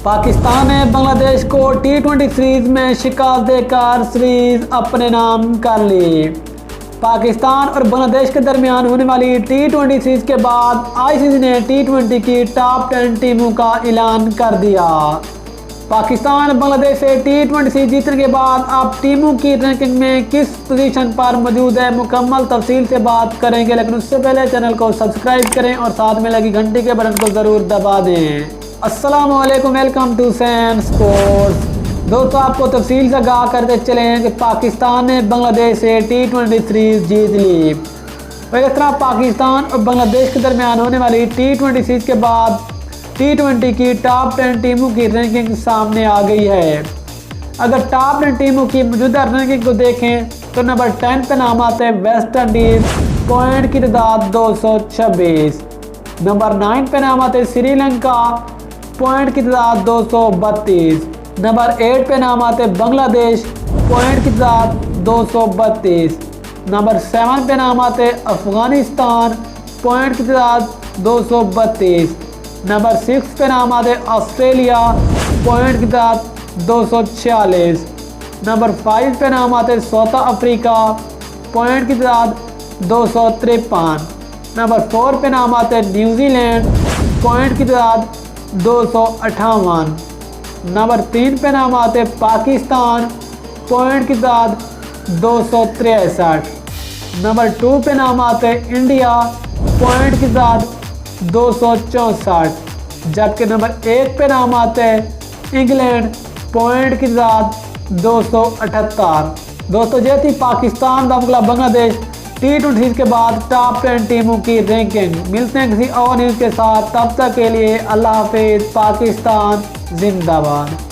पाकिस्तान ने बांग्लादेश को T20 series में शिकस्त देकर सीरीज अपने नाम कर ली। पाकिस्तान और बांग्लादेश के दरमियान होने वाली T20 सीरीज के बाद आईसीसी ने T20 की टॉप 10 टीमों का ऐलान कर दिया। पाकिस्तान बांग्लादेश से T20 सीरीज जीतने के बाद अब टीमों की रैंकिंग में किस पोजीशन पर मौजूद है, मुकम्मल तफसील से बात करेंगे। लेकिन उससे पहले चैनल को सब्सक्राइब करें और साथ में लगी घंटी के बटन को ज़रूर दबा दें। अस्सलामुअलैकुम, वेलकम टू सैन स्पोर्ट्स। दोस्तों, आपको तफसील से आगाह करते चलें कि पाकिस्तान ने बांग्लादेश से T20 सीरीज जीत ली। और इस तरह पाकिस्तान और बांग्लादेश के दरमियान होने वाली T20 सीरीज के बाद T20 की टॉप 10 टीमों की रैंकिंग सामने आ गई है। अगर टॉप 10 टीमों की मौजूदा रैंकिंग को देखें तो नंबर 10 पे नाम आते हैं वेस्ट इंडीज, पॉइंट की तादाद 226। नंबर 9 पे नाम आते हैं श्रीलंका, पॉइंट की तादाद 232। नंबर 8 पे नाम आते हैं बांग्लादेश, पॉइंट की तादाद 232। नंबर 7 पे नाम आते हैं अफगानिस्तान, पॉइंट की तादाद 232। नंबर 6 पे नाम आते हैं ऑस्ट्रेलिया, पॉइंट की तादाद 246। नंबर 5 पे नाम आते हैं साउथ अफ्रीका, पॉइंट की तादाद 253। नंबर 4 पे नाम आते हैं न्यूजीलैंड, पॉइंट की तादाद 258। नंबर 3 पे नाम आते हैं पाकिस्तान, पॉइंट की तादाद 263। नंबर 2 पे नाम आते हैं इंडिया, पॉइंट की तादाद 264। जबकि नंबर 1 पे नाम आते हैं इंग्लैंड, पॉइंट की तादाद 278। दोस्तों, ये थी पाकिस्तान का मुकाबला बांग्लादेश T20 सीरीज के बाद टॉप 10 टीमों की रैंकिंग। मिलते हैं किसी और न्यूज़ के साथ, तब तक के लिए अल्लाह हाफिज़। पाकिस्तान जिंदाबाद।